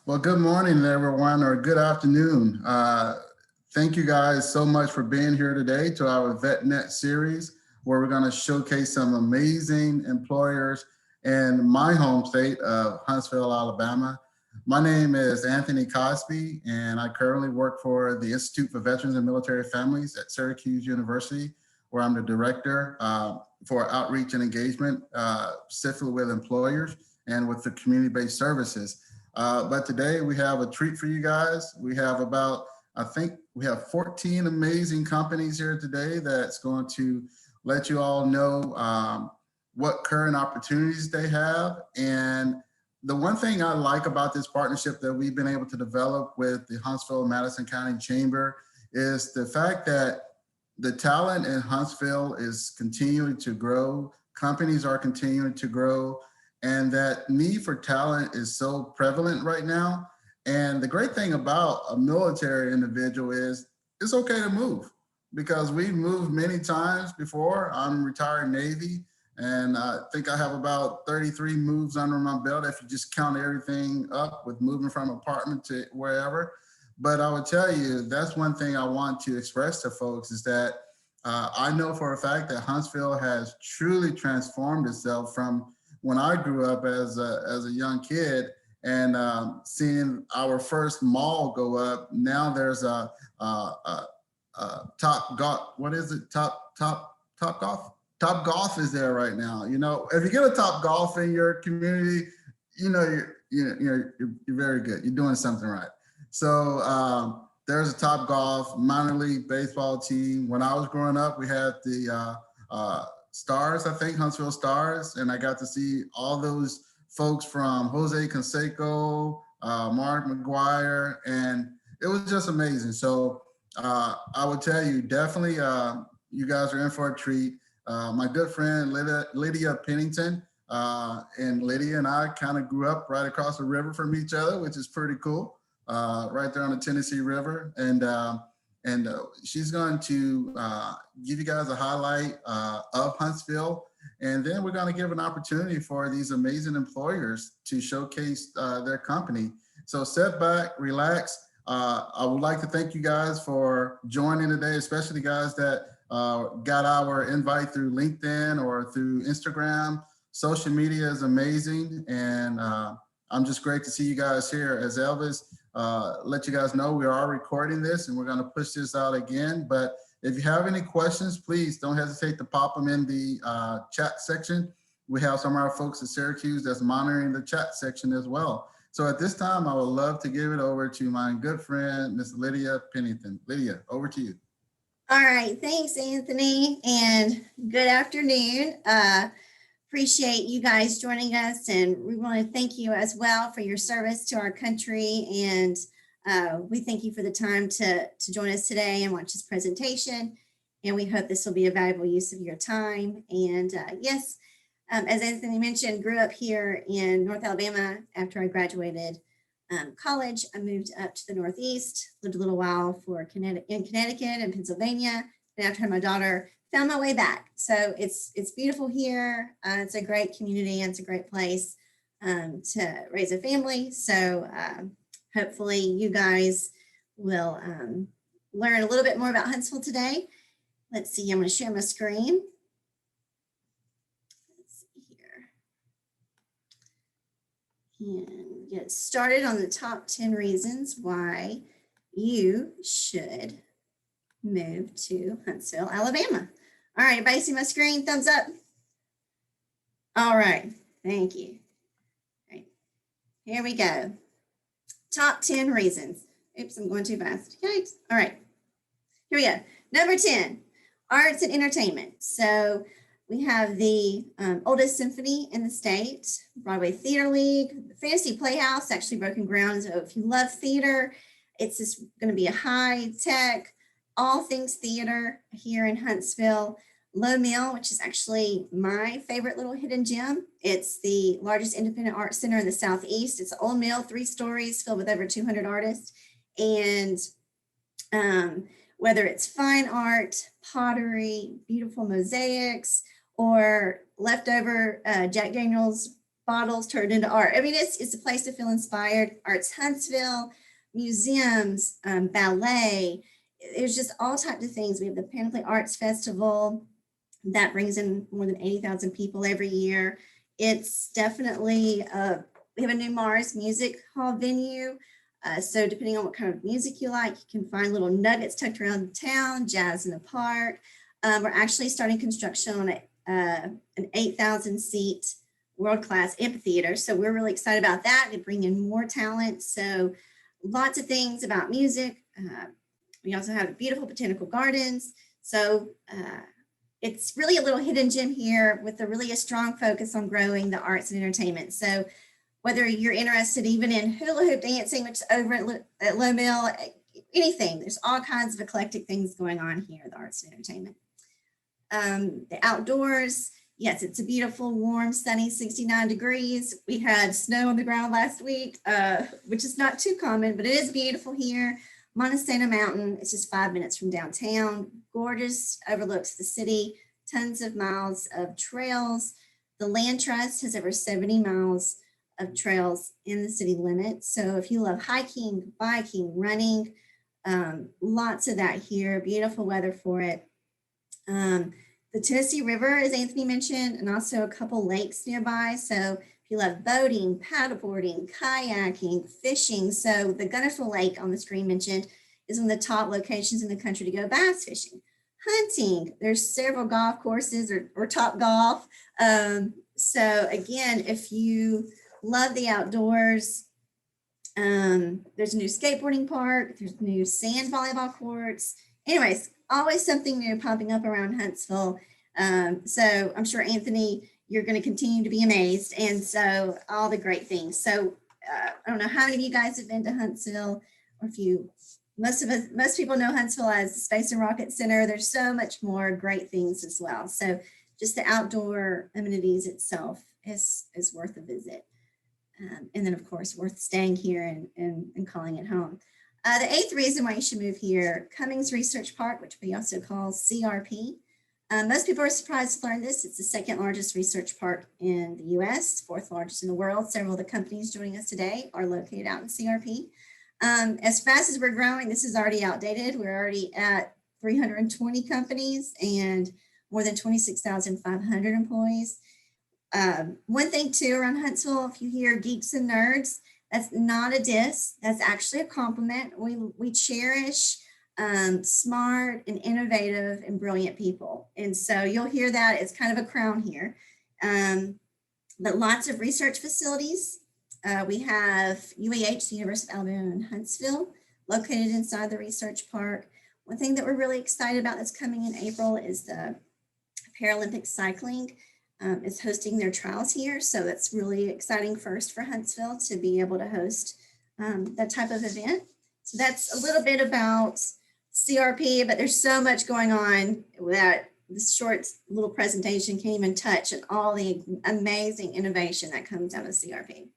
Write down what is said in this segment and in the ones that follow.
Well, good morning, everyone, or good afternoon. Thank you guys so much for being here today to our VetNet series, where we're going to showcase some amazing employers in my home state of Huntsville, Alabama. My name is Anthony Cosby, and I currently work for the Institute for Veterans and Military Families at Syracuse University, where I'm the director for outreach and engagement, specifically with employers and with the community-based services. But today we have a treat for you guys. We have I think we have 14 amazing companies here today that's going to let you all know what current opportunities they have. And the one thing I like about this partnership that we've been able to develop with the Huntsville Madison County Chamber is the fact that the talent in Huntsville is continuing to grow. Companies are continuing to grow, and that need for talent is so prevalent right now. And the great thing about a military individual is it's okay to move because we've moved many times before. I'm retired Navy, and I think I have about 33 moves under my belt if you just count everything up with moving from apartment to wherever. But I would tell you that's one thing I want to express to folks is that I know for a fact that Huntsville has truly transformed itself from when I grew up as a young kid and seeing our first mall go up. Now there's a Top Golf. What is it? Top Golf. Top Golf is there right now. You know, if you get a Top Golf in your community, you know you're very good. You're doing something right. So there's a Top Golf minor league baseball team. When I was growing up, we had the Stars, I think Huntsville Stars, and I got to see all those folks from Jose Canseco, Mark McGuire, and it was just amazing. So I would tell you, definitely, you guys are in for a treat. My good friend Lydia Pennington, and Lydia and I kind of grew up right across the river from each other, which is pretty cool, right there on the Tennessee River, and she's going to give you guys a highlight of Huntsville. And then we're going to give an opportunity for these amazing employers to showcase their company. So sit back, relax. I would like to thank you guys for joining today, especially guys that got our invite through LinkedIn or through Instagram. Social media is amazing. And I'm just great to see you guys here. As Elvis let you guys know, we are recording this and we're going to push this out again. But if you have any questions, please don't hesitate to pop them in the chat section. We have some of our folks at Syracuse that's monitoring the chat section as well. So at this time, I would love to give it over to my good friend, Miss Lydia Pennington. Lydia, over to you. All right, thanks, Anthony, and good afternoon. Appreciate you guys joining us, and we want to thank you as well for your service to our country. And we thank you for the time to join us today and watch this presentation. And we hope this will be a valuable use of your time. And yes, as Anthony mentioned, grew up here in North Alabama. After I graduated college, I moved up to the Northeast, lived a little while in Connecticut and Pennsylvania. And after I had my daughter, found my way back. So it's beautiful here. It's a great community and it's a great place to raise a family. So hopefully you guys will learn a little bit more about Huntsville today. Let's see, I'm going to share my screen. Let's see here. And get started on the top 10 reasons why you should move to Huntsville, Alabama. All right, everybody see my screen? Thumbs up. All right, thank you. All right, here we go. Top 10 reasons. Oops, I'm going too fast. Yikes. All right, here we go. Number 10, arts and entertainment. So we have the oldest symphony in the state, Broadway Theater League, the Fantasy Playhouse, actually broken ground. So if you love theater, it's just going to be a high tech, all things theater here in Huntsville. Low Mill, which is actually my favorite little hidden gem. It's the largest independent art center in the Southeast. It's an old mill, 3 stories, filled with over 200 artists. And whether it's fine art, pottery, beautiful mosaics, or leftover Jack Daniels bottles turned into art. I mean, it's a place to feel inspired. Arts Huntsville, museums, ballet. There's just all types of things. We have the Panoply Arts Festival that brings in more than 80,000 people every year. It's definitely, we have a new Mars Music Hall venue. So depending on what kind of music you like, you can find little nuggets tucked around town, jazz in the park. We're actually starting construction on an 8,000 seat world-class amphitheater. So we're really excited about that to bring in more talent. So lots of things about music. We also have beautiful botanical gardens. So it's really a little hidden gem here with a strong focus on growing the arts and entertainment. So whether you're interested even in hula hoop dancing, which is over at Low Mill, anything, there's all kinds of eclectic things going on here, the arts and entertainment. The outdoors, yes, it's a beautiful, warm, sunny 69 degrees. We had snow on the ground last week, which is not too common, but it is beautiful here. Montesano Mountain, it's just 5 minutes from downtown. Gorgeous, overlooks the city, tons of miles of trails. The Land Trust has over 70 miles of trails in the city limits. So if you love hiking, biking, running, lots of that here, beautiful weather for it. The Tennessee River, as Anthony mentioned, and also a couple lakes nearby. So if you love boating, paddleboarding, kayaking, fishing. So the Guntersville Lake on the screen mentioned is one of the top locations in the country to go bass fishing. Hunting, there's several golf courses or Top Golf. So again, if you love the outdoors, there's a new skateboarding park, there's new sand volleyball courts. Anyways, always something new popping up around Huntsville. So I'm sure, Anthony, you're going to continue to be amazed. And so all the great things. So I don't know how many of you guys have been to Huntsville, or if you, most people know Huntsville as the Space and Rocket Center. There's so much more great things as well. So just the outdoor amenities itself is worth a visit. And then, of course, worth staying here and calling it home. The eighth reason why you should move here, Cummings Research Park, which we also call CRP. Most people are surprised to learn this. It's the second largest research park in the US, fourth largest in the world. Several of the companies joining us today are located out in CRP. As fast as we're growing, this is already outdated. We're already at 320 companies and more than 26,500 employees. One thing too around Huntsville, if you hear geeks and nerds, that's not a diss. That's actually a compliment. We cherish smart and innovative and brilliant people. And so you'll hear that it's kind of a crown here. But lots of research facilities. We have UAH, the University of Alabama in Huntsville, located inside the research park. One thing that we're really excited about that's coming in April is the Paralympic cycling is hosting their trials here. So that's really exciting first for Huntsville to be able to host that type of event. So that's a little bit about CRP, but there's so much going on that this short little presentation can't even touch on all the amazing innovation that comes out of CRP.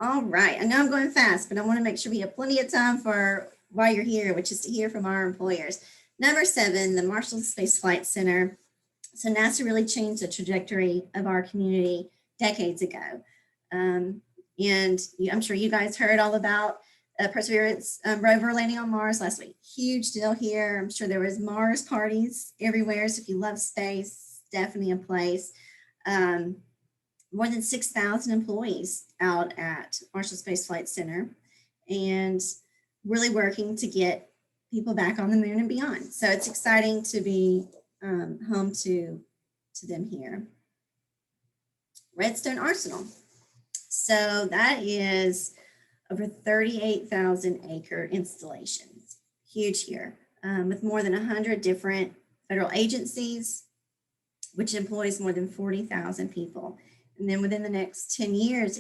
All right, I know I'm going fast, but I want to make sure we have plenty of time for why you're here, which is to hear from our employers. Number 7, the Marshall Space Flight Center. So NASA really changed the trajectory of our community decades ago. And I'm sure you guys heard all about Perseverance rover landing on Mars last week. Huge deal here. I'm sure there was Mars parties everywhere. So if you love space, definitely a place. More than 6,000 employees out at Marshall Space Flight Center and really working to get people back on the moon and beyond. So it's exciting to be home to them here. Redstone Arsenal. So that is over 38,000 acre installations, huge here, with more than 100 different federal agencies, which employs more than 40,000 people. And then within the next 10 years,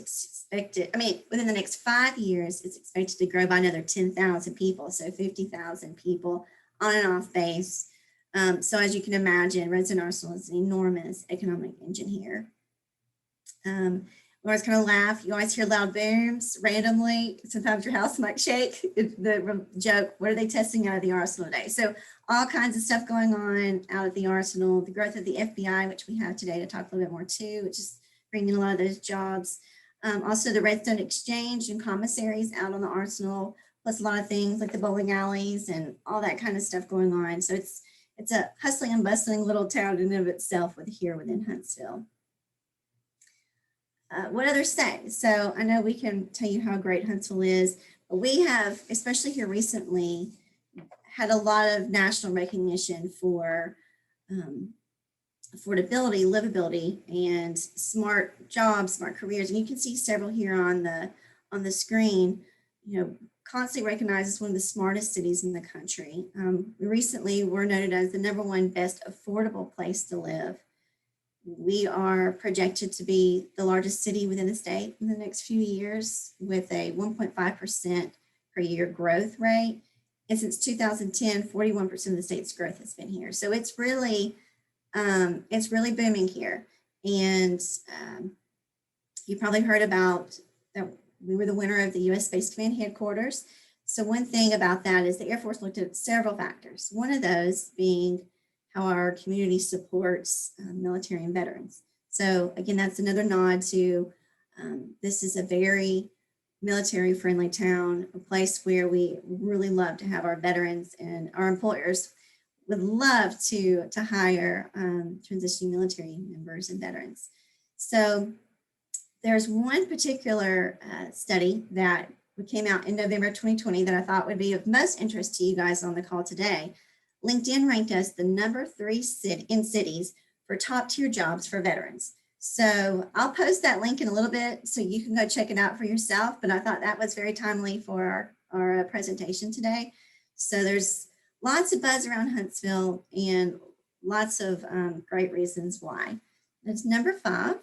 within the next 5 years, it's expected to grow by another 10,000 people. So 50,000 people on and off base. So as you can imagine, Redstone Arsenal is an enormous economic engine here. We always kind of laugh. You always hear loud booms randomly. Sometimes your house might shake. The joke, what are they testing out of the arsenal today? So all kinds of stuff going on out at the arsenal. The growth of the FBI, which we have today to talk a little bit more too, which is bringing a lot of those jobs. Also the Redstone Exchange and commissaries out on the Arsenal, plus a lot of things like the bowling alleys and all that kind of stuff going on. So it's a hustling and bustling little town in and of itself here within Huntsville. What others say? So I know we can tell you how great Huntsville is, but we have, especially here recently, had a lot of national recognition for affordability, livability, and smart jobs, smart careers. And you can see several here on the screen. You know, constantly recognized as one of the smartest cities in the country. We recently were noted as the #1 best affordable place to live. We are projected to be the largest city within the state in the next few years with a 1.5% per year growth rate. And since 2010, 41% of the state's growth has been here. So it's really booming here. And you probably heard about that we were the winner of the U.S. Space Command headquarters. So one thing about that is the Air Force looked at several factors. One of those being how our community supports military and veterans. So again, that's another nod to this is a very military friendly town, a place where we really love to have our veterans, and our employers would love to hire transitioning military members and veterans. So there's one particular study that came out in November 2020 that I thought would be of most interest to you guys on the call today. LinkedIn ranked us the #3 in cities for top tier jobs for veterans. So I'll post that link in a little bit so you can go check it out for yourself. But I thought that was very timely for our presentation today. So there's lots of buzz around Huntsville and lots of great reasons why. That's #5.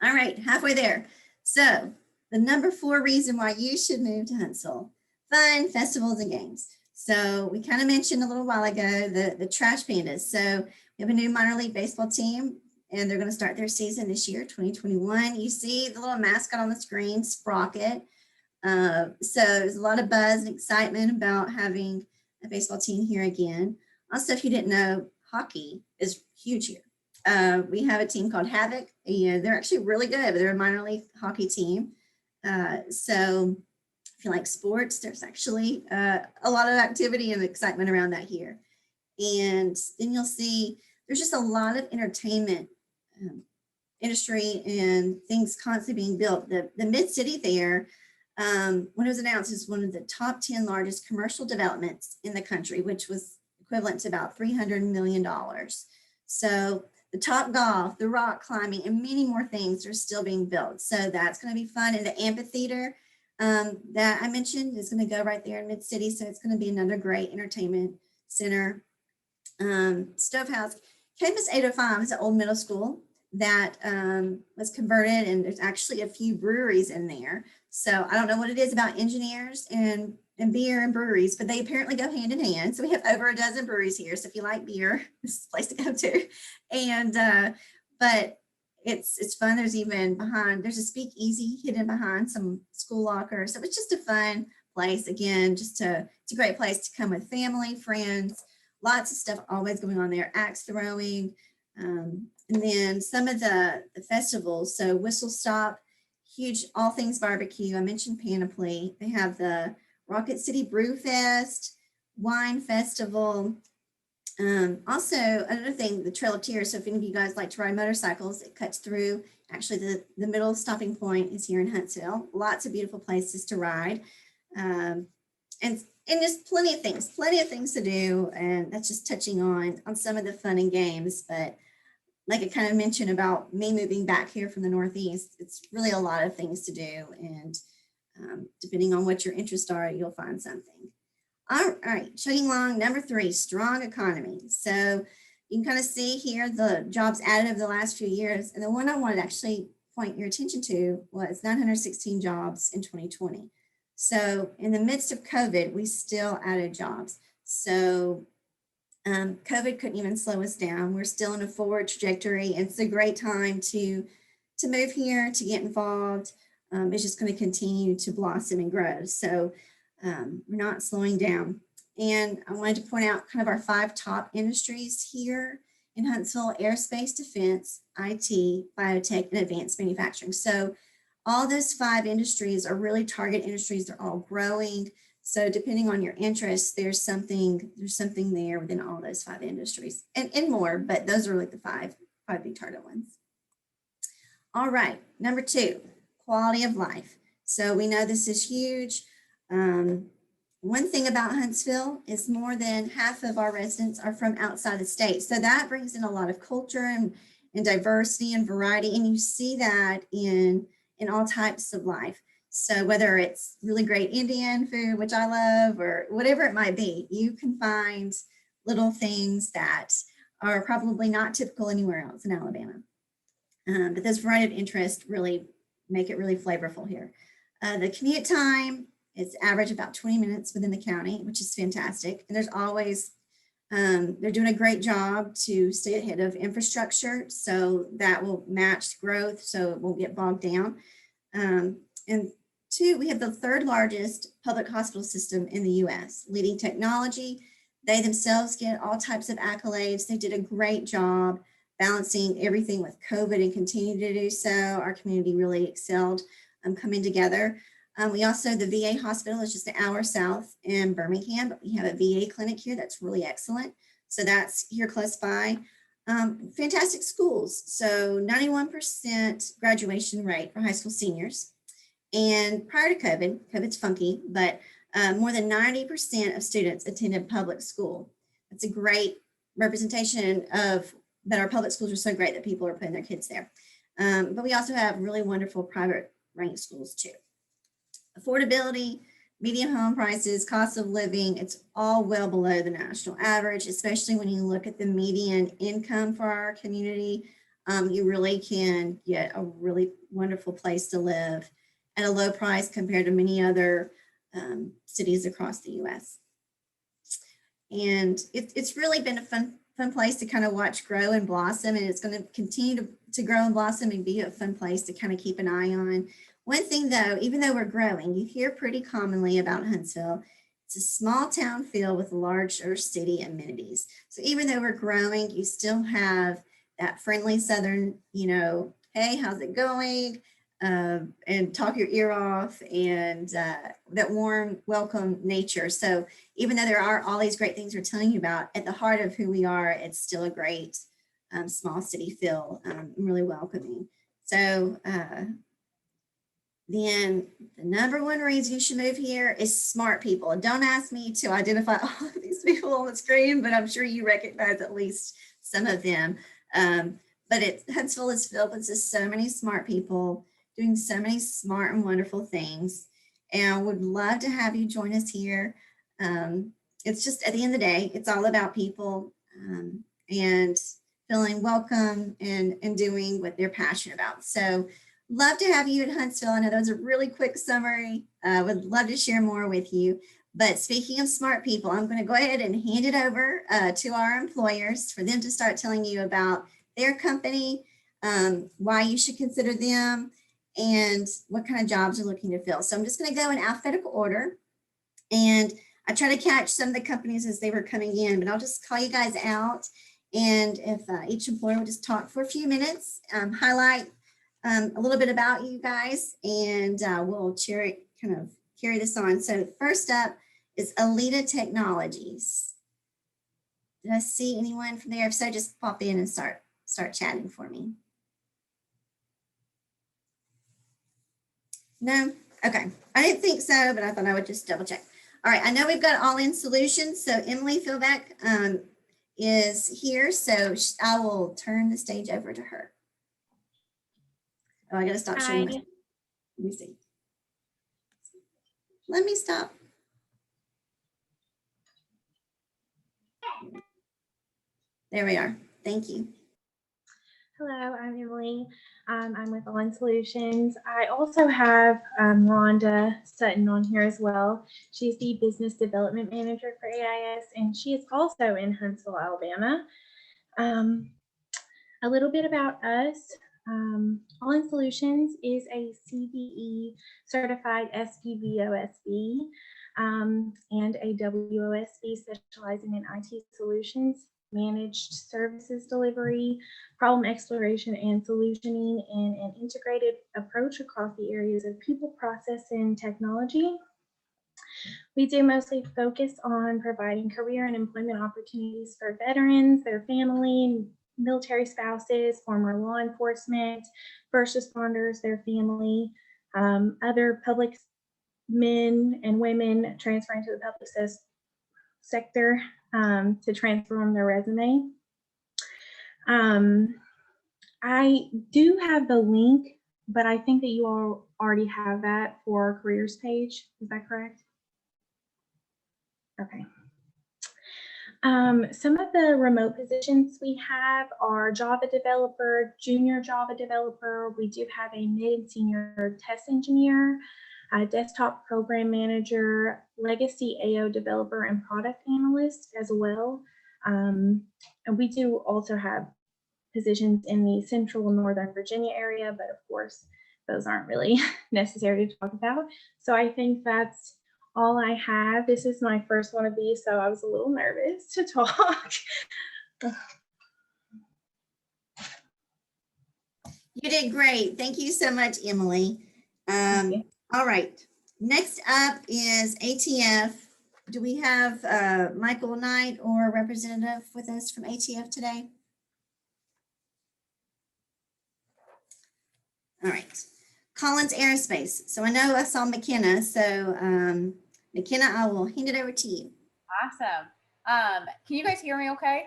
All right, halfway there. So the #4 reason why you should move to Huntsville: fun, festivals, and games. So we kind of mentioned a little while ago the Trash Pandas. So we have a new minor league baseball team, and they're going to start their season this year, 2021. You see the little mascot on the screen, Sprocket. So there's a lot of buzz and excitement about having a baseball team here again. Also, if you didn't know, hockey is huge here. We have a team called Havoc, and they're actually really good, but they're a minor league hockey team. So if you like sports, there's actually a lot of activity and excitement around that here. And then you'll see there's just a lot of entertainment industry and things constantly being built. The Mid-City there, when it was announced, is one of the top 10 largest commercial developments in the country, which was equivalent to about $300 million. So the Top Golf, the rock climbing, and many more things are still being built. So that's going to be fun. And the amphitheater that I mentioned is going to go right there in Mid-City. So it's going to be another great entertainment center. Stovehouse Campus 805 is an old middle school that was converted, and there's actually a few breweries in there. So I don't know what it is about engineers and beer and breweries, but they apparently go hand in hand. So we have over a dozen breweries here. So if you like beer, this is the place to go to. And but it's fun. There's even there's a speakeasy hidden behind some school lockers. So it's just a fun place. Again, it's a great place to come with family, friends. Lots of stuff always going on there. Axe throwing, and then some of the festivals. So Whistle Stop, huge all things barbecue. I mentioned Panoply. They have the Rocket City Brew Fest, Wine Festival. Also, another thing, the Trail of Tears. So if any of you guys like to ride motorcycles, it cuts through. Actually, the middle stopping point is here in Huntsville. Lots of beautiful places to ride. And just plenty of things to do. And that's just touching on some of the fun and games. But like I kind of mentioned about me moving back here from the Northeast, it's really a lot of things to do. And depending on what your interests are, you'll find something. All right, chugging along, #3, strong economy. So you can kind of see here the jobs added over the last few years. And the one I wanted to actually point your attention to was 916 jobs in 2020. So in the midst of COVID, we still added jobs. So COVID couldn't even slow us down. We're still in a forward trajectory. And it's a great time to move here, to get involved. It's just going to continue to blossom and grow. So we're not slowing down. And I wanted to point out kind of our 5 top industries here. in Huntsville: aerospace, defense, IT, biotech, and advanced manufacturing. So all those 5 industries are really target industries. They're all growing. So depending on your interests, there's something there within all those 5 industries and more, but those are like the five big target ones. All right, number 2, quality of life. So we know this is huge. One thing about Huntsville is more than half of our residents are from outside the state. So that brings in a lot of culture and diversity and variety. And you see that in all types of life. So whether it's really great Indian food, which I love, or whatever it might be, you can find little things that are probably not typical anywhere else in Alabama. But those variety of interest really make it really flavorful here. The commute time is average about 20 minutes within the county, which is fantastic. And there's always, they're doing a great job to stay ahead of infrastructure, so that will match growth, so it won't get bogged down. And 2, we have the 3rd largest public hospital system in the US, leading technology. They themselves get all types of accolades. They did a great job balancing everything with COVID and continue to do so. Our community really excelled coming together. We also, the VA hospital is just an hour south in Birmingham, but we have a VA clinic here that's really excellent. So that's here close by. Fantastic schools. So 91% graduation rate for high school seniors. And prior to COVID, COVID's funky, but more than 90% of students attended public school. That's a great representation of that our public schools are so great that people are putting their kids there. But we also have really wonderful private ranked schools too. Affordability, median home prices, cost of living, it's all well below the national average, especially when you look at the median income for our community. You really can get a really wonderful place to live at a low price compared to many other cities across the US. And it's really been a fun place to kind of watch grow and blossom, and it's going to continue to grow and blossom and be a fun place to kind of keep an eye on. One thing though, even though we're growing, you hear pretty commonly about Huntsville, it's a small town feel with larger city amenities. So even though we're growing, you still have that friendly Southern, hey, how's it going? And talk your ear off, and that warm, welcome nature. So even though there are all these great things we're telling you about, at the heart of who we are, it's still a great small city feel, really welcoming. So then the number 1 reason you should move here is smart people. And don't ask me to identify all of these people on the screen, but I'm sure you recognize at least some of them. But Huntsville is filled with just so many smart people doing so many smart and wonderful things, and would love to have you join us here. It's just, at the end of the day, it's all about people and feeling welcome and doing what they're passionate about. So love to have you at Huntsville. I know that was a really quick summary. Would love to share more with you. But speaking of smart people, I'm going to go ahead and hand it over to our employers for them to start telling you about their company, why you should consider them, and what kind of jobs you're looking to fill. So I'm just going to go in alphabetical order, and I try to catch some of the companies as they were coming in, but I'll just call you guys out. And if each employer will just talk for a few minutes, highlight a little bit about you guys, and we'll kind of carry this on. So first up is Alita Technologies. Did I see anyone from there? If so, just pop in and start chatting for me. No? Okay. I didn't think so, but I thought I would just double check. All right. I know we've got All In Solutions. So Emily Philbeck is here. So I will turn the stage over to her. Oh, I got to stop sharing. Let me see. Let me stop. There we are. Thank you. Hello, I'm Emily. I'm with All In Solutions. I also have Rhonda Sutton on here as well. She's the Business Development Manager for AIS, and she is also in Huntsville, Alabama. A little bit about us. All In Solutions is a CBE certified SPVOSB and a WOSB specializing in IT solutions. managed services delivery, problem exploration, and solutioning in an integrated approach across the areas of people, process, and technology. We do mostly focus on providing career and employment opportunities for veterans, their family, military spouses, former law enforcement, first responders, their family, other public men and women transferring to the public sector to transform their resume. I do have the link, but I think that you all already have that for our careers page. Is that correct? Okay. Some of the remote positions we have are Java developer, junior Java developer. We do have a mid and senior test engineer, a desktop program manager, legacy AO developer, and product analyst as well. And we do also have positions in the central and northern Virginia area, but of course, those aren't really necessary to talk about. So I think that's all I have. This is my first one of these, so I was a little nervous to talk. You did great. Thank you so much, Emily. All right. Next up is ATF. Do we have Michael Knight or a representative with us from ATF today? All right. Collins Aerospace. So I know I saw McKenna. So McKenna, I will hand it over to you. Awesome. Can you guys hear me okay?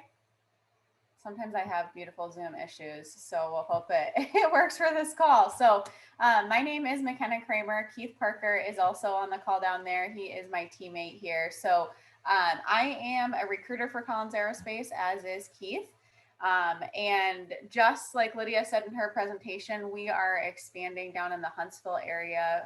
Sometimes I have beautiful Zoom issues, so we'll hope it works for this call. So my name is McKenna Kramer. Keith Parker is also on the call down there. He is my teammate here. So I am a recruiter for Collins Aerospace, as is Keith. And just like Lydia said in her presentation, we are expanding down in the Huntsville area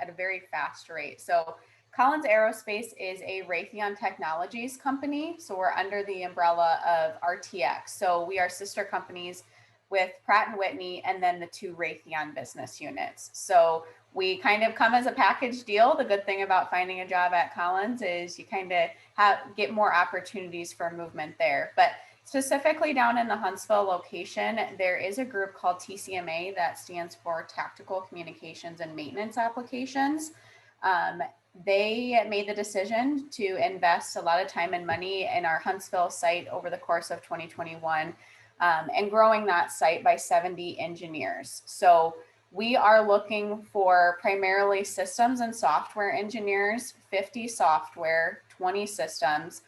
at a very fast rate. So Collins Aerospace is a Raytheon Technologies company. So we're under the umbrella of RTX. So we are sister companies with Pratt & Whitney and then the two Raytheon business units. So we kind of come as a package deal. The good thing about finding a job at Collins is you kind of get more opportunities for movement there. But specifically down in the Huntsville location, there is a group called TCMA that stands for Tactical Communications and Maintenance Applications. They made the decision to invest a lot of time and money in our Huntsville site over the course of 2021 and growing that site by 70 engineers. So we are looking for primarily systems and software engineers, 50 software, 20 systems,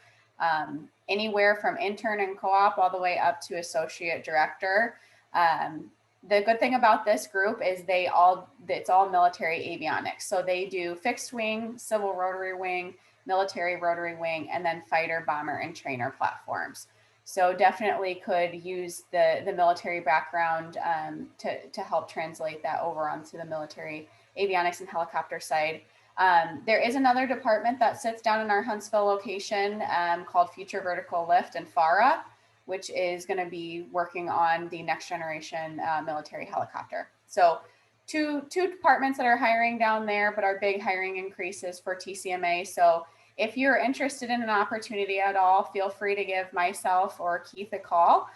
anywhere from intern and co-op all the way up to associate director. The good thing about this group is it's all military avionics. So they do fixed wing, civil rotary wing, military rotary wing, and then fighter, bomber, and trainer platforms. So definitely could use the military background to help translate that over onto the military avionics and helicopter side. There is another department that sits down in our Huntsville location called Future Vertical Lift and FARA, which is going to be working on the next generation military helicopter. So two departments that are hiring down there, but our big hiring increases for TCMA. So if you're interested in an opportunity at all, feel free to give myself or Keith a call.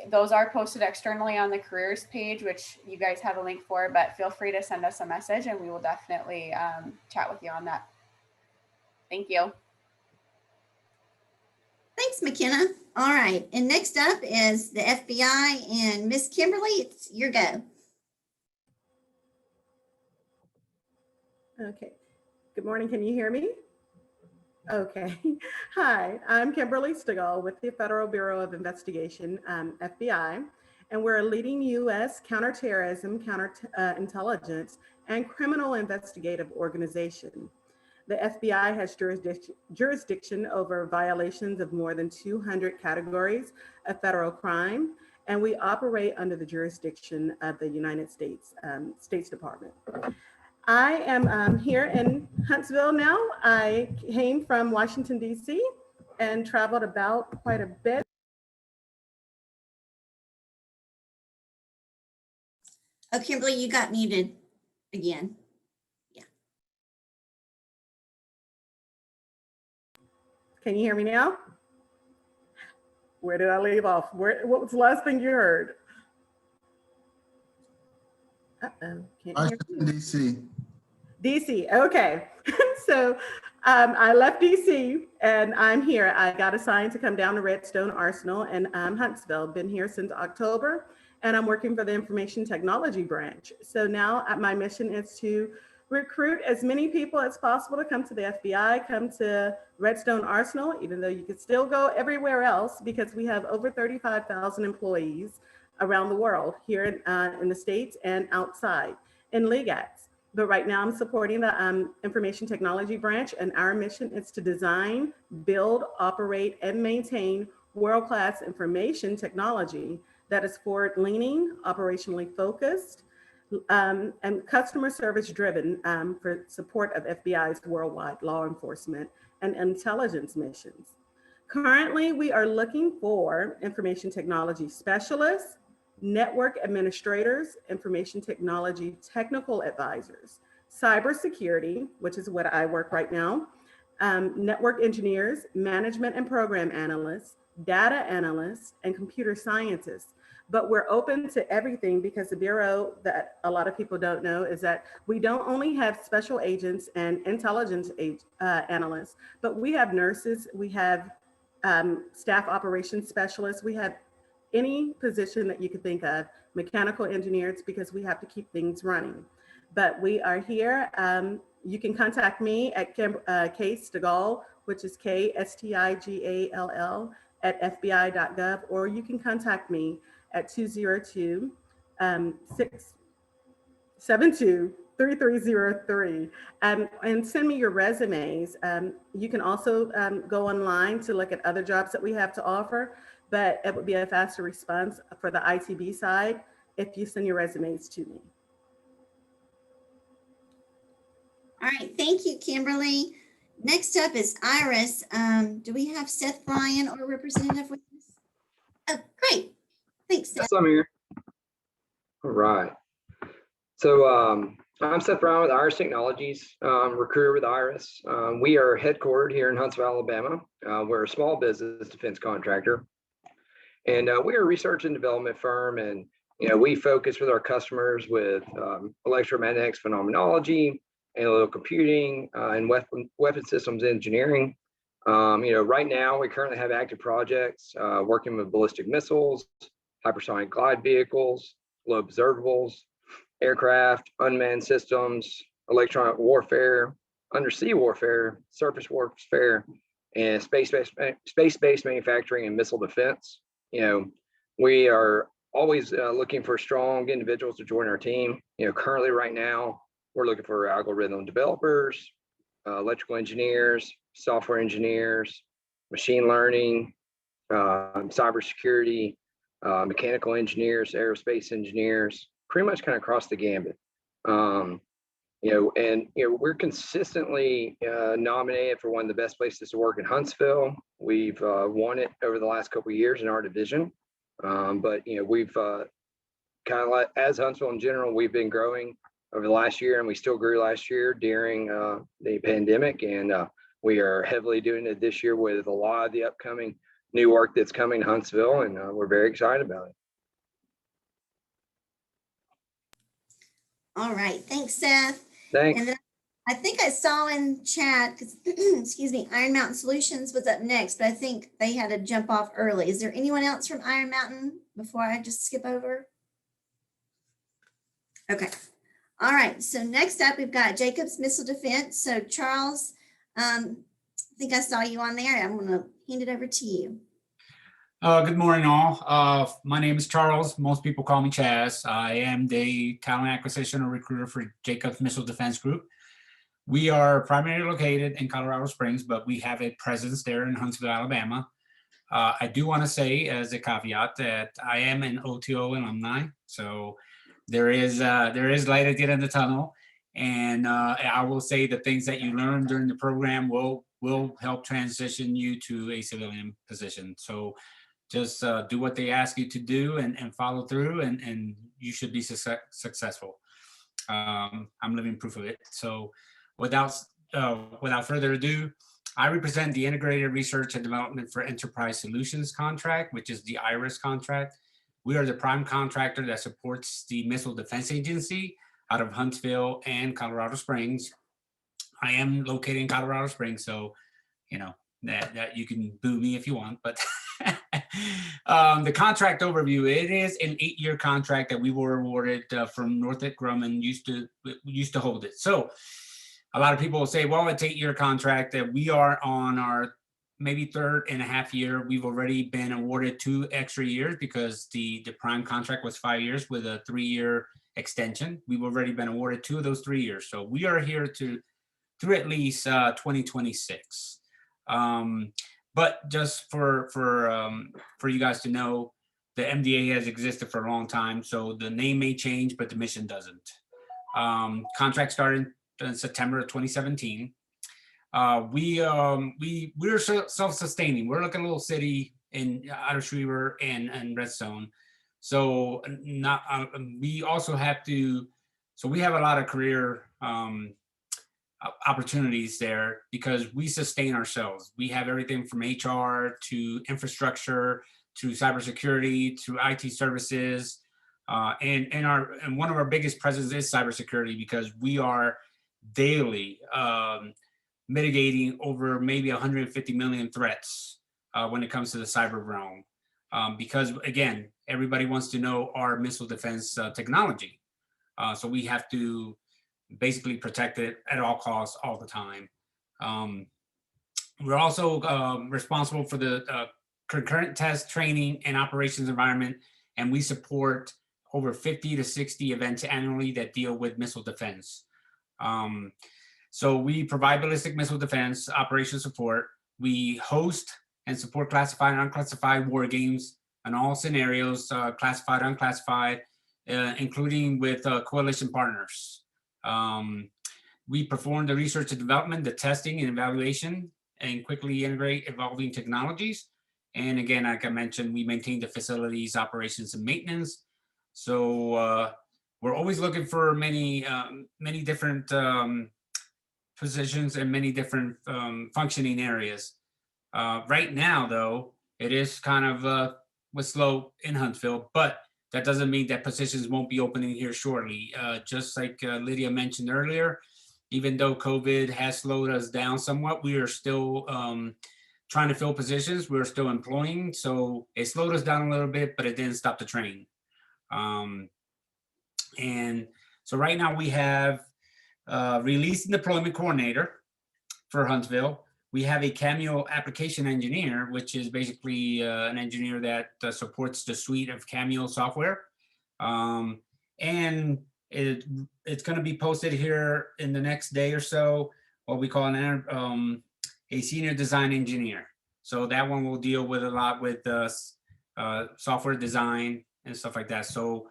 Those are posted externally on the careers page, which you guys have a link for, but feel free to send us a message and we will definitely chat with you on that. Thank you. Thanks, McKenna. All right. And next up is the FBI and Miss Kimberly, it's your go. Okay. Good morning. Can you hear me? Okay. Hi, I'm Kimberly Stigall with the Federal Bureau of Investigation, FBI, and we're a leading U.S. counterterrorism, counterintelligence, and criminal investigative organization. The FBI has jurisdiction over violations of more than 200 categories of federal crime, and we operate under the jurisdiction of the United States States Department. I am here in Huntsville now. I came from Washington, D.C. and traveled about quite a bit. Oh, Kimberly, you got muted again. Yeah. Can you hear me now? Where did I leave off? What was the last thing you heard? Uh-oh, can't hear Washington, me. DC. DC, okay. So I left DC and I'm here. I got assigned to come down to Redstone Arsenal in Huntsville. Been here since October, and I'm working for the information technology branch. So now my mission is to recruit as many people as possible to come to the FBI, come to Redstone Arsenal, even though you could still go everywhere else because we have over 35,000 employees around the world here in the States and outside in LEGACs. But right now I'm supporting the information technology branch, and our mission is to design, build, operate, and maintain world-class information technology that is forward-leaning, operationally focused, and customer service driven for support of FBI's worldwide law enforcement and intelligence missions. Currently, we are looking for information technology specialists, network administrators, information technology technical advisors, cybersecurity, which is what I work right now, network engineers, management and program analysts, data analysts, and computer scientists. But we're open to everything because the Bureau, that a lot of people don't know, is that we don't only have special agents and intelligence analysts, but we have nurses, we have staff operations specialists, we have any position that you could think of, mechanical engineers, because we have to keep things running. But we are here. You can contact me at K.Stigall, which is K.Stigall @fbi.gov, or you can contact me at 202-672-3303 and send me your resumes. You can also go online to look at other jobs that we have to offer, but it would be a faster response for the ITB side if you send your resumes to me. All right, thank you, Kimberly. Next up is Iris. Do we have Seth Bryan or representative with us? Oh, great. Thanks, Seth. Yes, I'm here. All right. So I'm Seth Brown with Iris Technologies, recruiter with Iris. We are headquartered here in Huntsville, Alabama. We're a small business defense contractor. And we are a research and development firm, and we focus with our customers with electromagnetics phenomenology, analytical computing, and weapon systems engineering. Right now we currently have active projects working with ballistic missiles, hypersonic glide vehicles, low observables, aircraft, unmanned systems, electronic warfare, undersea warfare, surface warfare, and space-based manufacturing and missile defense. We are always looking for strong individuals to join our team. Currently right now, we're looking for algorithm developers, electrical engineers, software engineers, machine learning, cybersecurity, mechanical engineers, aerospace engineers, pretty much kind of across the gambit. We're consistently nominated for one of the best places to work in Huntsville. We've won it over the last couple of years in our division. But we've kind of like, as Huntsville in general, we've been growing over the last year, and we still grew last year during the pandemic. And we are heavily doing it this year with a lot of the upcoming new work that's coming to Huntsville, and we're very excited about it. All right, thanks, Seth. Thanks. And then I think I saw in chat, excuse me, Iron Mountain Solutions was up next, but I think they had to jump off early. Is there anyone else from Iron Mountain before I just skip over? Okay. All right, so next up, we've got Jacobs Missile Defense. So Charles, I think I saw you on there. I'm gonna hand it over to you. Good morning, all. My name is Charles. Most people call me Chaz. I am the talent acquisition or recruiter for Jacobs Missile Defense Group. We are primarily located in Colorado Springs, but we have a presence there in Huntsville, Alabama. I do want to say as a caveat that I am an OTO alumni, so there is light at the end of the tunnel, and I will say the things that you learn during the program will help transition you to a civilian position. So just do what they ask you to do and follow through, and you should be successful. I'm living proof of it. So without further ado, I represent the Integrated Research and Development for Enterprise Solutions contract, which is the IRIS contract. We are the prime contractor that supports the Missile Defense Agency out of Huntsville and Colorado Springs. I am located in Colorado Springs, so you know that you can boo me if you want, but the contract overview, it is an 8-year contract that we were awarded from Northrop Grumman, used to hold it. So a lot of people will say, well, it's 8-year contract, that we are on our maybe 3.5 year. We've already been awarded 2 extra years because the prime contract was 5 years with a 3-year extension. We've already been awarded 2 of those 3 years. So we are here through at least 2026. But just for you guys to know, the MDA has existed for a long time. So the name may change, but the mission doesn't. Contract started in September of 2017. We're self-sustaining. We're like a little city in Outer Schriever and Redstone. So we also have to, so we have a lot of career opportunities there because we sustain ourselves. We have everything from HR to infrastructure to cybersecurity to IT services. And one of our biggest presence is cybersecurity because we are daily mitigating over maybe 150 million threats when it comes to the cyber realm. Because again, everybody wants to know our missile defense technology. So we have to basically protect it at all costs all the time. We're also responsible for the concurrent test training and operations environment, and we support over 50 to 60 events annually that deal with missile defense. So we provide ballistic missile defense operations support. We host and support classified and unclassified war games in all scenarios, classified, unclassified, including with coalition partners. We perform the research and development, the testing and evaluation, and quickly integrate evolving technologies. And again, like I mentioned, we maintain the facilities, operations, and maintenance. So we're always looking for many different positions and many different functioning areas. Right now, though, it is kind of was slow in Huntsville, but that doesn't mean that positions won't be opening here shortly. Just like Lydia mentioned earlier, even though COVID has slowed us down somewhat, we are still trying to fill positions. We're still employing. So it slowed us down a little bit, but it didn't stop the train. And so right now we have release and deployment coordinator for Huntsville. We have a Cameo application engineer, which is basically an engineer that supports the suite of Cameo software. And it's going to be posted here in the next day or so, what we call a senior design engineer. So that one will deal with a lot with software design and stuff like that. So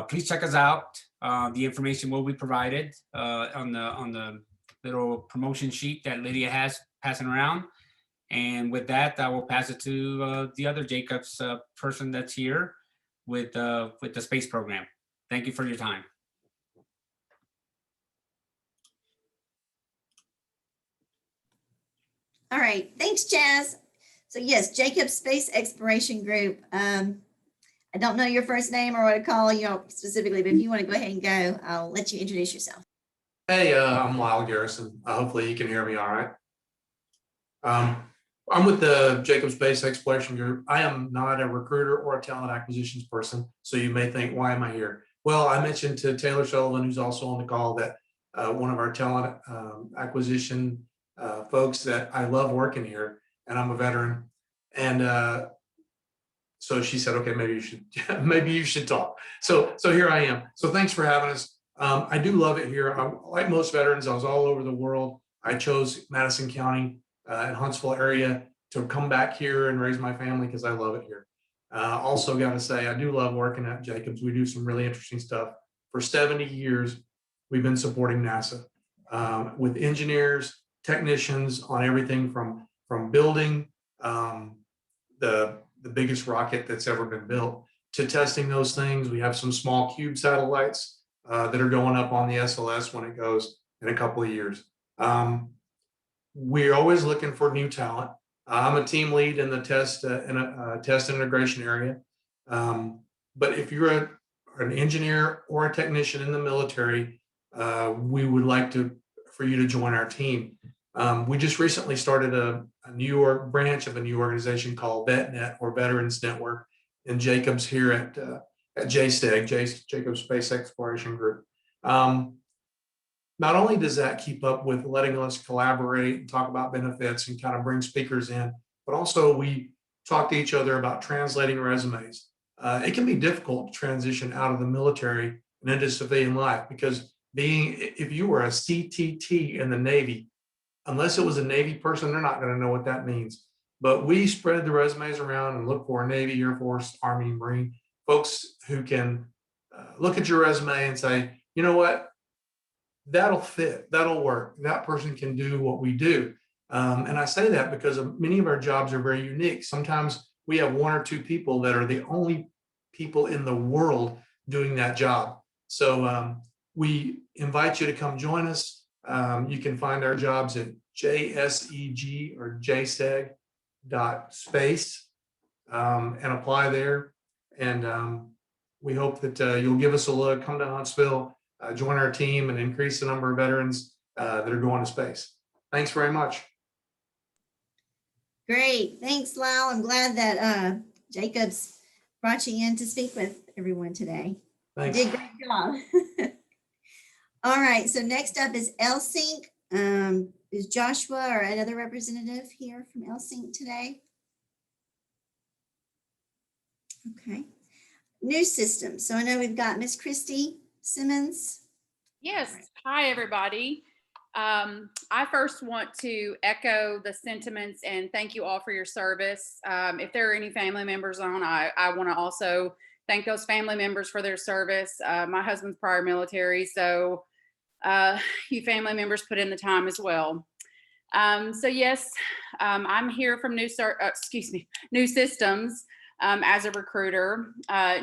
please check us out. The information will be provided on the little promotion sheet that Lydia has passing around. And with that, I will pass it to the other Jacobs person that's here with the space program. Thank you for your time. All right, thanks, Chaz. So yes, Jacobs Space Exploration Group. I don't know your first name or what to call you specifically, but if you want to go ahead and go, I'll let you introduce yourself. Hey, I'm Lyle Garrison. Hopefully you can hear me all right. I'm with the Jacobs Space Exploration Group. I am not a recruiter or a talent acquisitions person, so you may think, why am I here? Well, I mentioned to Taylor Sullivan, who's also on the call, that one of our talent acquisition folks, that I love working here, and I'm a veteran. And so she said, okay, maybe you should talk. So here I am. So thanks for having us. I do love it here. Like most veterans, I was all over the world. I chose Madison County and Huntsville area to come back here and raise my family because I love it here. Also got to say, I do love working at Jacobs. We do some really interesting stuff. For 70 years, we've been supporting NASA with engineers, technicians on everything from building the biggest rocket that's ever been built to testing those things. We have some small cube satellites that are going up on the SLS when it goes in a couple of years. we're always looking for new talent. I'm a team lead in the test test and integration area. But if you're an engineer or a technician in the military, we would like for you to join our team. We just recently started a New York branch of a new organization called VetNet, or Veterans Network, in Jacobs here at JSTEG, Jacobs Space Exploration Group. Not only does that keep up with letting us collaborate and talk about benefits and kind of bring speakers in, but also we talk to each other about translating resumes. It can be difficult to transition out of the military and into civilian life, because if you were a CTT in the Navy, unless it was a Navy person, they're not going to know what that means. But we spread the resumes around and look for Navy, Air Force, Army, Marine folks who can look at your resume and say, you know what, that'll fit, that'll work. That person can do what we do. And I say that because many of our jobs are very unique. Sometimes we have one or two people that are the only people in the world doing that job. So we invite you to come join us. You can find our jobs at JSEG or JSTEG.space and apply there. And we hope that you'll give us a look, come to Huntsville, join our team, and increase the number of veterans that are going to space. Thanks very much. Great. Thanks, Lyle. I'm glad that Jacobs brought you in to speak with everyone today. Thanks. You did a great job. All right. So next up is LSync. Is Joshua or another representative here from LSync today? Okay. New systems. So I know we've got Miss Christy Simmons. Yes. Hi, everybody. I first want to echo the sentiments and thank you all for your service. If there are any family members on, I want to also thank those family members for their service. My husband's prior military, so you family members put in the time as well. So yes, I'm here from New Systems as a recruiter.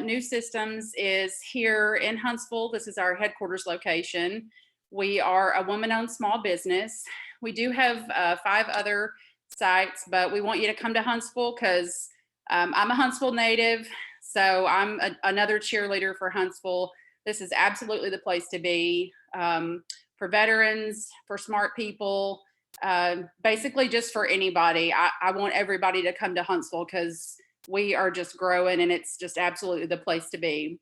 New Systems is here in Huntsville. This is our headquarters location. We are a woman-owned small business. We do have 5 other sites, but we want you to come to Huntsville because I'm a Huntsville native, so I'm another cheerleader for Huntsville. This is absolutely the place to be for veterans, for smart people, basically just for anybody. I want everybody to come to Huntsville because we are just growing and it's just absolutely the place to be.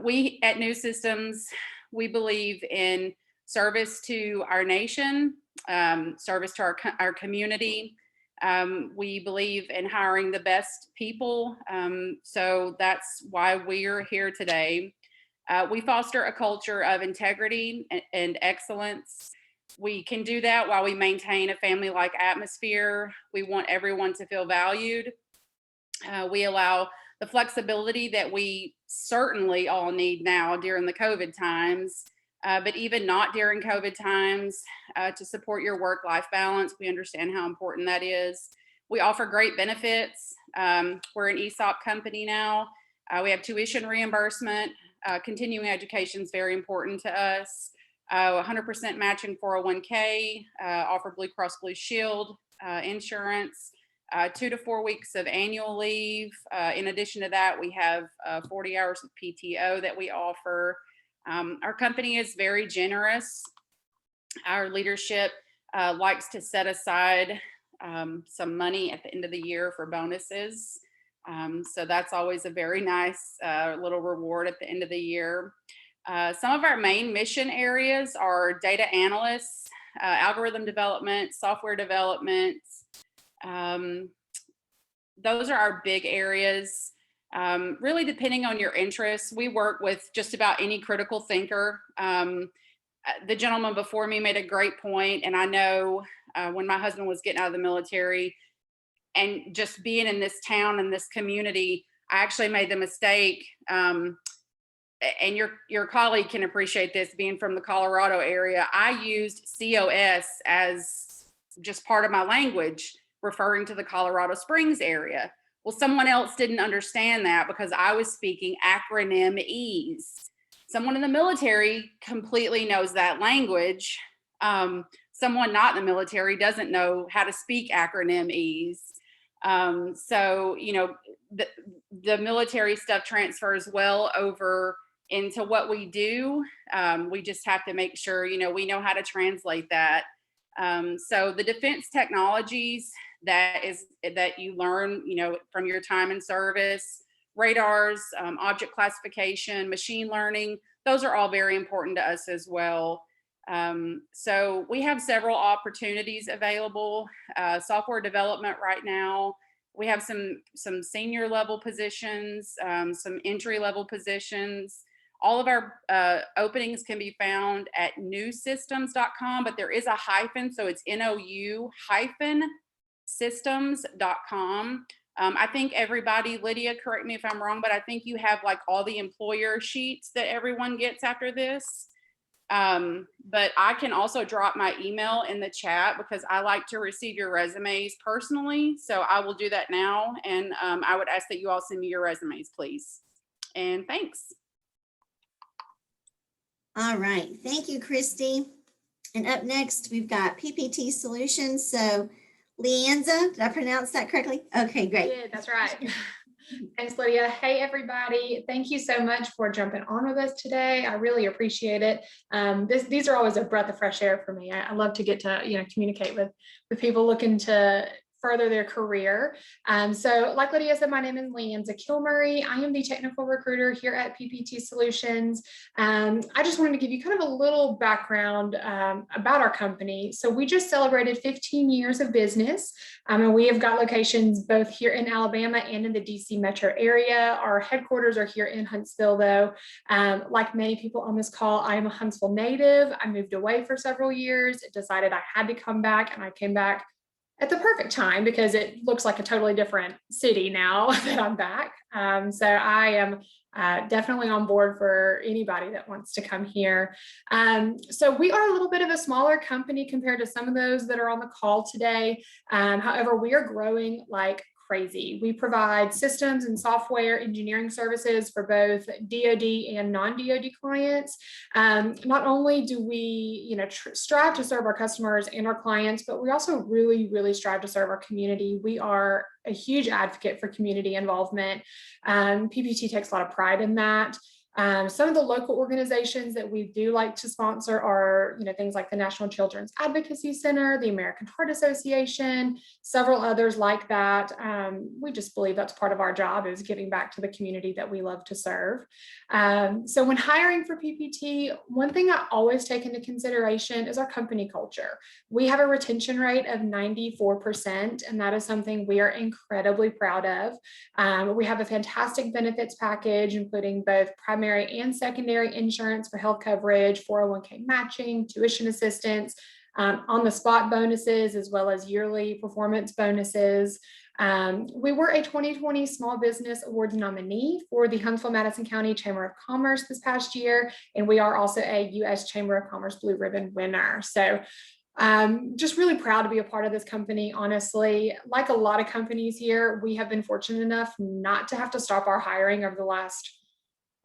We at New Systems, we believe in service to our nation, service to our community. We believe in hiring the best people. So that's why we're here today. We foster a culture of integrity and excellence. We can do that while we maintain a family-like atmosphere. We want everyone to feel valued. We allow the flexibility that we certainly all need now during the COVID times, but even not during COVID times, to support your work-life balance. We understand how important that is. We offer great benefits. We're an ESOP company now. We have tuition reimbursement. Continuing education is very important to us. 100% matching 401k, offer Blue Cross Blue Shield insurance. 2 to 4 weeks of annual leave. In addition to that, we have 40 hours of PTO that we offer. Our company is very generous. Our leadership likes to set aside some money at the end of the year for bonuses. So that's always a very nice little reward at the end of the year. Some of our main mission areas are data analysts, algorithm development, software development. Those are our big areas. Really depending on your interests, we work with just about any critical thinker. The gentleman before me made a great point, and I know when my husband was getting out of the military and just being in this town and this community, I actually made the mistake, and your colleague can appreciate this, being from the Colorado area, I used COS as just part of my language, referring to the Colorado Springs area. Well, someone else didn't understand that because I was speaking acronym-ese. Someone in the military completely knows that language. someone not in the military doesn't know how to speak acronym E's. So, you know, the military stuff transfers well over into what we do. We just have to make sure, you know, we know how to translate that. So the defense technologies that you learn, you know, from your time in service, radars, object classification, machine learning, those are all very important to us as well. So we have several opportunities available. Software development right now. We have some senior level positions, some entry level positions. All of our openings can be found at newsystems.com, but there is a hyphen, so it's NOU-systems.com. I think everybody, Lydia, correct me if I'm wrong, but I think you have like all the employer sheets that everyone gets after this. But I can also drop my email in the chat because I like to receive your resumes personally. So I will do that now. And I would ask that you all send me your resumes, please. And thanks. All right, thank you, Christy. And up next, we've got PPT Solutions. So Leanza, did I pronounce that correctly? Okay, great. Yeah, that's right. Thanks, Lydia. Hey, everybody. Thank you so much for jumping on with us today. I really appreciate it. These are always a breath of fresh air for me. I love to get to, you know, communicate with people looking to further their career. So like Lydia said, my name is Leanza Kilmurray. I am the technical recruiter here at PPT Solutions. I just wanted to give you kind of a little background about our company. So we just celebrated 15 years of business, and we have got locations both here in Alabama and in the DC metro area. Our headquarters are here in Huntsville, though. Like many people on this call, I am a Huntsville native. I moved away for several years, decided I had to come back, and I came back at the perfect time because it looks like a totally different city now that I'm back. So I am definitely on board for anybody that wants to come here. So we are a little bit of a smaller company compared to some of those that are on the call today. However, we are growing like crazy. We provide systems and software engineering services for both DoD and non-DoD clients. Not only do we, strive to serve our customers and our clients, but we also really, really strive to serve our community. We are a huge advocate for community involvement. PPT takes a lot of pride in that. Some of the local organizations that we do like to sponsor are, things like the National Children's Advocacy Center, the American Heart Association, several others like that. We just believe that's part of our job, is giving back to the community that we love to serve. So when hiring for PPT, one thing I always take into consideration is our company culture. We have a retention rate of 94%, and that is something we are incredibly proud of. We have a fantastic benefits package, including both primary and secondary insurance for health coverage, 401k matching, tuition assistance, on-the-spot bonuses, as well as yearly performance bonuses. We were a 2020 Small Business Awards nominee for the Huntsville-Madison County Chamber of Commerce this past year, and we are also a U.S. Chamber of Commerce Blue Ribbon winner. So just really proud to be a part of this company. Honestly, like a lot of companies here, we have been fortunate enough not to have to stop our hiring over the last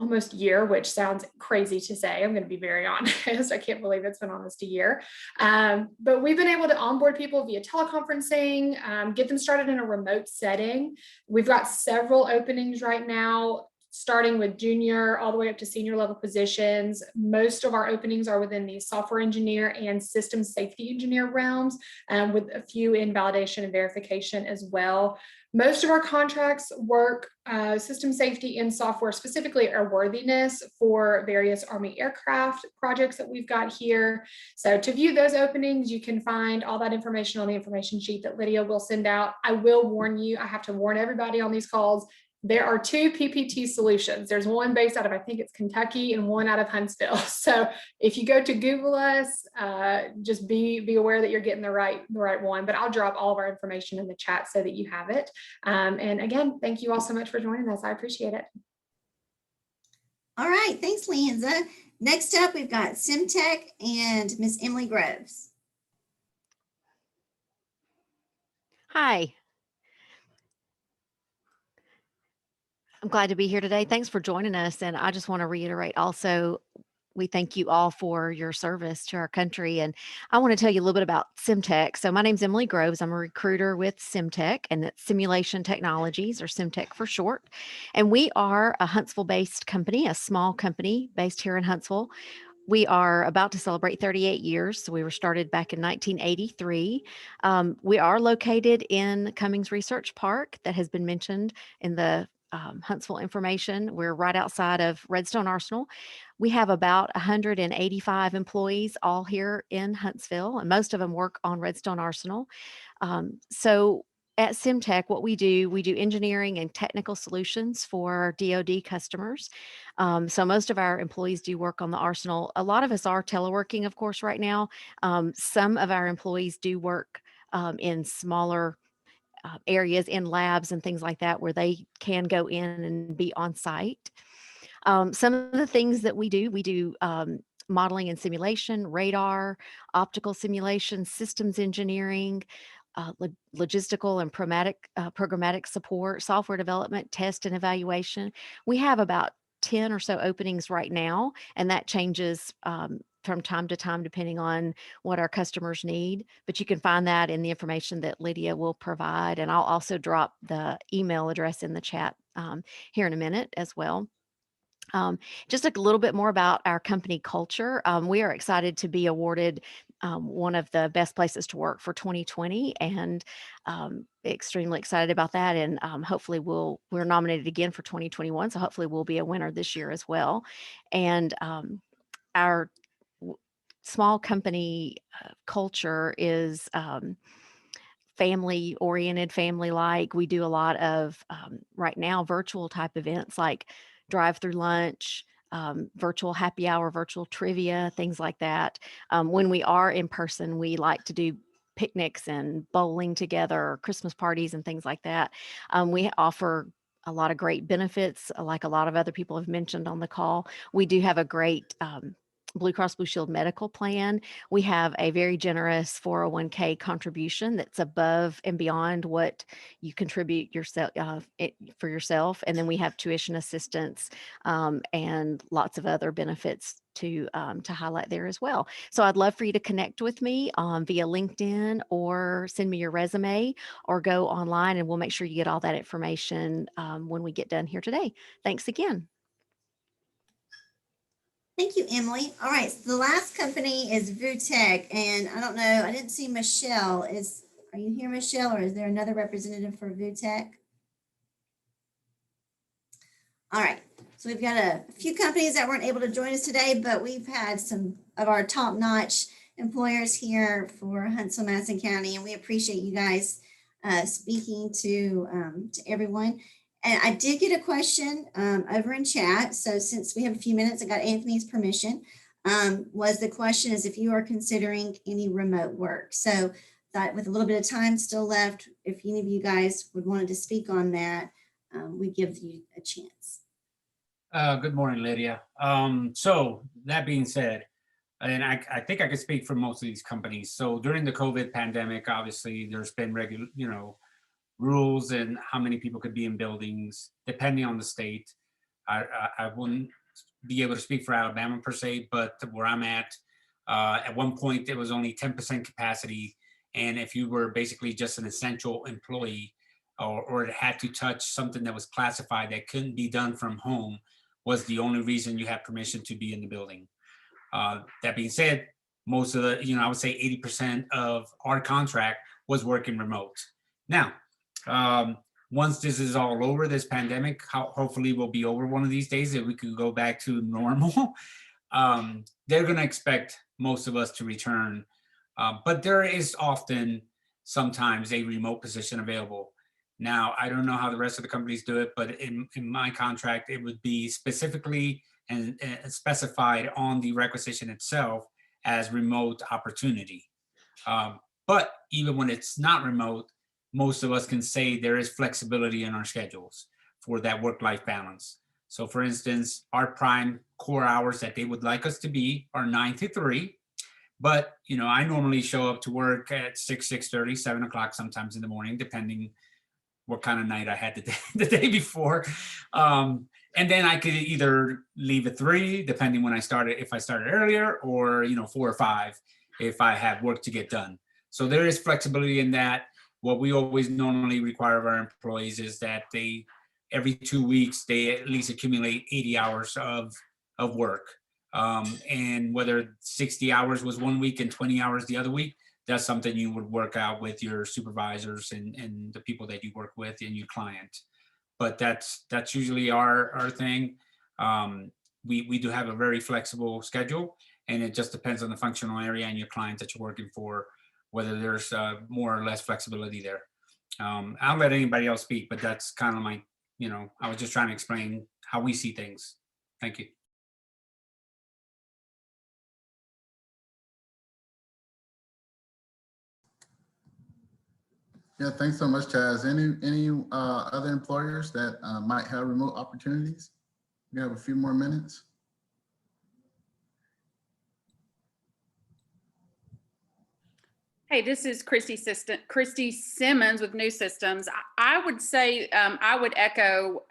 almost year, which sounds crazy to say. I'm going to be very honest. I can't believe it's been almost a year. But we've been able to onboard people via teleconferencing, get them started in a remote setting. We've got several openings right now, starting with junior all the way up to senior level positions. Most of our openings are within the software engineer and system safety engineer realms, with a few in validation and verification as well. Most of our contracts work system safety and software, specifically airworthiness for various Army aircraft projects that we've got here. So to view those openings, you can find all that information on the information sheet that Lydia will send out. I will warn you, I have to warn everybody on these calls, there are two PPT solutions. There's one based out of, I think it's Kentucky, and one out of Huntsville. So if you go to Google us, just be aware that you're getting the right one, but I'll drop all of our information in the chat so that you have it. And again, thank you all so much for joining us. I appreciate it. All right, thanks, Leanza. Next up, we've got Simtech and Miss Emily Groves. Hi. I'm glad to be here today. Thanks for joining us. And I just want to reiterate also, we thank you all for your service to our country. And I want to tell you a little bit about Simtech. So my name's Emily Groves. I'm a recruiter with Simtech, and it's Simulation Technologies, or Simtech for short. And we are a Huntsville-based company, a small company based here in Huntsville. We are about to celebrate 38 years. So we were started back in 1983. We are located in Cummings Research Park that has been mentioned in the Huntsville information. We're right outside of Redstone Arsenal. We have about 185 employees all here in Huntsville, and most of them work on Redstone Arsenal. So at Simtech, what we do engineering and technical solutions for DoD customers. So most of our employees do work on the Arsenal. A lot of us are teleworking, of course, right now. Some of our employees do work in smaller areas, in labs and things like that, where they can go in and be on site. Some of the things that we do modeling and simulation, radar, optical simulation, systems engineering, logistical and programmatic support, software development, test and evaluation. We have about 10 or so openings right now, and that changes from time to time depending on what our customers need. But you can find that in the information that Lydia will provide, and I'll also drop the email address in the chat here in a minute as well. Just a little bit more about our company culture. We are excited to be awarded one of the best places to work for 2020, and extremely excited about that. And hopefully we're nominated again for 2021. So hopefully we'll be a winner this year as well. And our small company culture is family oriented, family like. We do a lot of right now virtual type events like drive-through lunch, virtual happy hour, virtual trivia, things like that. When we are in person, we like to do picnics and bowling together, Christmas parties and things like that. We offer a lot of great benefits, like a lot of other people have mentioned on the call. We do have a great Blue Cross Blue Shield medical plan. We have a very generous 401k contribution that's above and beyond what you contribute yourself for yourself. And then we have tuition assistance and lots of other benefits to highlight there as well. So I'd love for you to connect with me via LinkedIn, or send me your resume, or go online, and we'll make sure you get all that information when we get done here today. Thanks again. Thank you, Emily. All right, so the last company is VUTech, and I don't know, I didn't see Michelle. Are you here, Michelle, or is there another representative for VUTech? All right, so we've got a few companies that weren't able to join us today, but we've had some of our top-notch employers here for Huntsville, Madison County, and we appreciate you guys speaking to everyone. And I did get a question over in chat. So since we have a few minutes, I got Anthony's permission. Was the question is if you are considering any remote work. So thought with a little bit of time still left, if any of you guys would wanted to speak on that, we give you a chance. Good morning, Lydia. So that being said, and I think I could speak for most of these companies. So during the COVID pandemic, obviously there's been regular, rules and how many people could be in buildings, depending on the state. I wouldn't be able to speak for Alabama per se, but where I'm at one point, there was only 10% capacity. And if you were basically just an essential employee, or it had to touch something that was classified that couldn't be done from home, was the only reason you had permission to be in the building. That being said, most of the, I would say 80% of our contract was working remote. Now, once this is all over, this pandemic, hopefully will be over one of these days, that we could go back to normal. They're going to expect most of us to return, but there is often sometimes a remote position available. Now, I don't know how the rest of the companies do it, but in my contract, it would be specifically and specified on the requisition itself as remote opportunity. But even when it's not remote, most of us can say there is flexibility in our schedules for that work-life balance. So for instance, our prime core hours that they would like us to be are 9 to 3. But, I normally show up to work at 6:30, 7 o'clock sometimes in the morning, depending what kind of night I had the day before. And then I could either leave at 3, depending when I started, if I started earlier, or 4 or 5 if I have work to get done. So there is flexibility in that. What we always normally require of our employees is that they, every 2 weeks, they at least accumulate 80 hours of work. And whether 60 hours was 1 week and 20 hours the other week, that's something you would work out with your supervisors and the people that you work with and your client. But that's usually our thing. We do have a very flexible schedule, and it just depends on the functional area and your client that you're working for, whether there's more or less flexibility there. I'll let anybody else speak, but that's kind of my, I was just trying to explain how we see things. Thank you. Yeah, thanks so much, Chaz. Any other employers that might have remote opportunities? We have a few more minutes. Hey, this is Christy Simmons with New Systems. I would say I would echo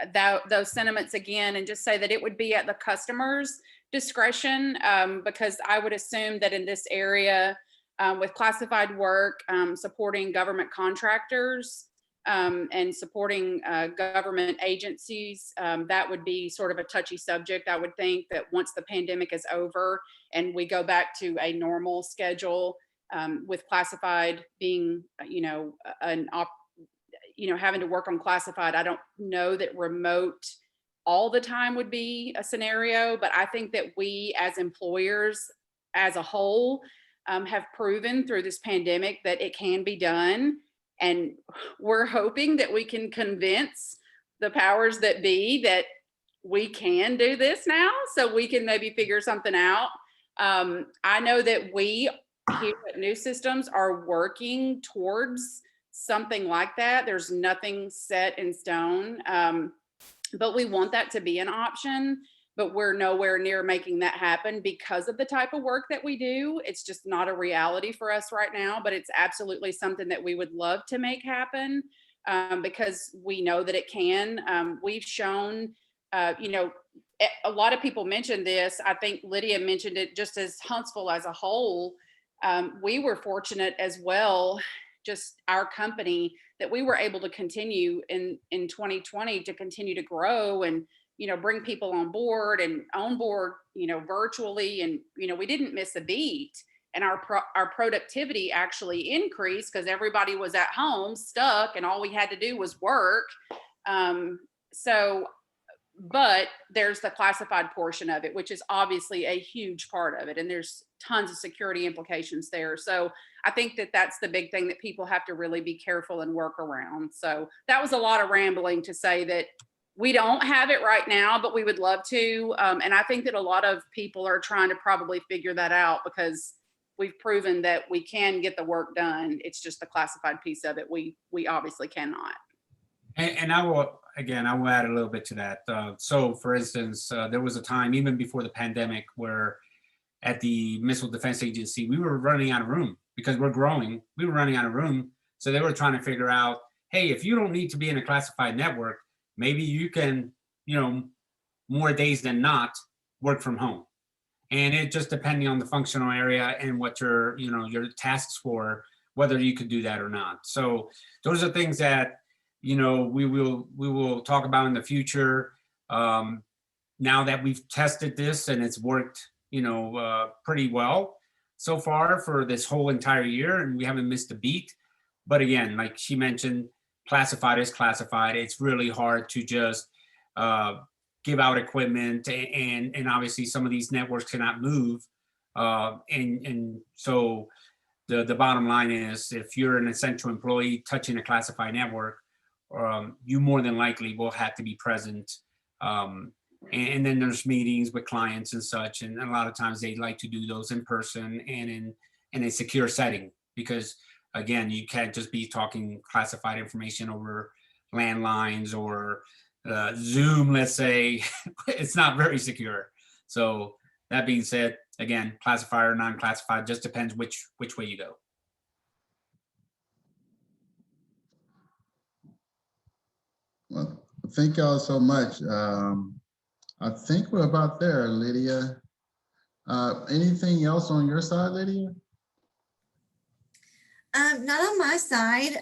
those sentiments again and just say that it would be at the customer's discretion, because I would assume that in this area with classified work, supporting government contractors and supporting government agencies, that would be sort of a touchy subject. I would think that once the pandemic is over and we go back to a normal schedule, with classified being, having to work on classified, I don't know that remote all the time would be a scenario, but I think that we as employers as a whole have proven through this pandemic that it can be done. And we're hoping that we can convince the powers that be that we can do this now, so we can maybe figure something out. I know that we here at New Systems are working towards something like that. There's nothing set in stone, but we want that to be an option, but we're nowhere near making that happen because of the type of work that we do. It's just not a reality for us right now, but it's absolutely something that we would love to make happen, because we know that it can. We've shown, a lot of people mentioned this. I think Lydia mentioned it, just as Huntsville as a whole. We were fortunate as well, just our company, that we were able to continue in 2020 to continue to grow and, bring people on board virtually. And, we didn't miss a beat, and our productivity actually increased because everybody was at home stuck and all we had to do was work. But there's the classified portion of it, which is obviously a huge part of it. And there's tons of security implications there. So I think that that's the big thing that people have to really be careful and work around. So that was a lot of rambling to say that we don't have it right now, but we would love to. And I think that a lot of people are trying to probably figure that out because we've proven that we can get the work done. It's just the classified piece of it. We obviously cannot. And I will add a little bit to that. So for instance, there was a time even before the pandemic where at the Missile Defense Agency, we were running out of room because we're growing. We were running out of room. So they were trying to figure out, hey, if you don't need to be in a classified network, maybe you can, more days than not work from home. And it just depending on the functional area and what your tasks for, whether you could do that or not. So those are things that, we will talk about in the future. Now that we've tested this and it's worked, pretty well so far for this whole entire year, and we haven't missed a beat. But again, like she mentioned, classified is classified. It's really hard to just give out equipment, and obviously some of these networks cannot move. And so the bottom line is, if you're an essential employee touching a classified network, you more than likely will have to be present. And then there's meetings with clients and such. And a lot of times they like to do those in person and in a secure setting, because again, you can't just be talking classified information over landlines or Zoom, let's say. It's not very secure. So that being said, again, classified or non-classified, just depends which way you go. Well, thank y'all so much. I think we're about there, Lydia. Anything else on your side, Lydia? Not on my side,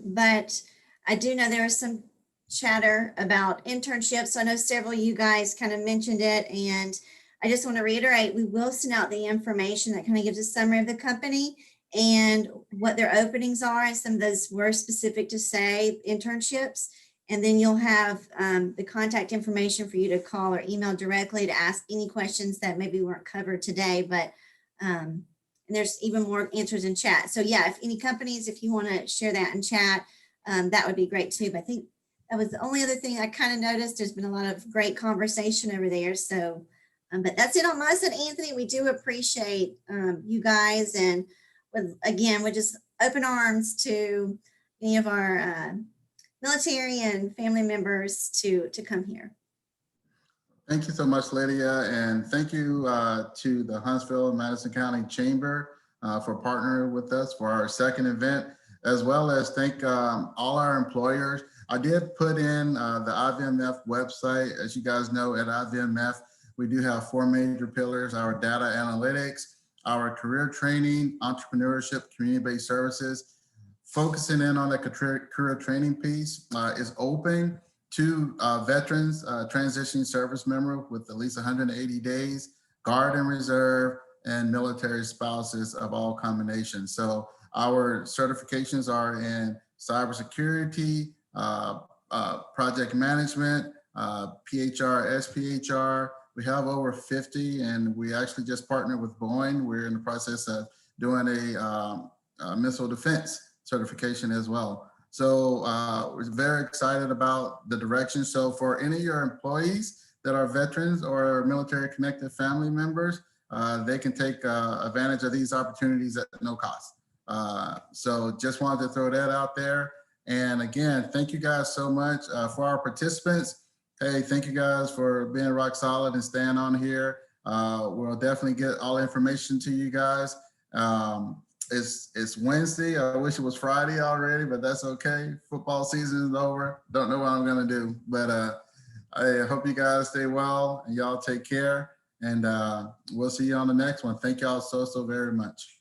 but I do know there was some chatter about internships. I know several of you guys kind of mentioned it, and I just want to reiterate, we will send out the information that kind of gives a summary of the company and what their openings are, and some of those were specific to say internships. And then you'll have the contact information for you to call or email directly to ask any questions that maybe weren't covered today, but and there's even more answers in chat. So yeah, if any companies, if you want to share that in chat, that would be great too. But I think that was the only other thing I kind of noticed. There's been a lot of great conversation over there. So, but that's it on my side, Anthony. We do appreciate you guys, and again, we're just open arms to any of our military and family members to come here. Thank you so much, Lydia, and thank you to the Huntsville and Madison County Chamber for partnering with us for our second event, as well as thank all our employers. I did put in the IVMF website. As you guys know, at IVMF, we do have 4 major pillars: our data analytics, our career training, entrepreneurship, community-based services. Focusing in on the career training piece is open to veterans, transitioning service member with at least 180 days, Guard and Reserve, and military spouses of all combinations. So our certifications are in cybersecurity, project management, PHR, SPHR. We have over 50, and we actually just partnered with Boeing. We're in the process of doing a missile defense certification as well. So we're very excited about the direction. So for any of your employees that are veterans or military connected family members, they can take advantage of these opportunities at no cost. So just wanted to throw that out there. And again, thank you guys so much for our participants. Hey, thank you guys for being rock solid and staying on here. We'll definitely get all the information to you guys. It's Wednesday. I wish it was Friday already, but that's okay. Football season is over. Don't know what I'm gonna do, but I hope you guys stay well and y'all take care. And we'll see you on the next one. Thank y'all so very much.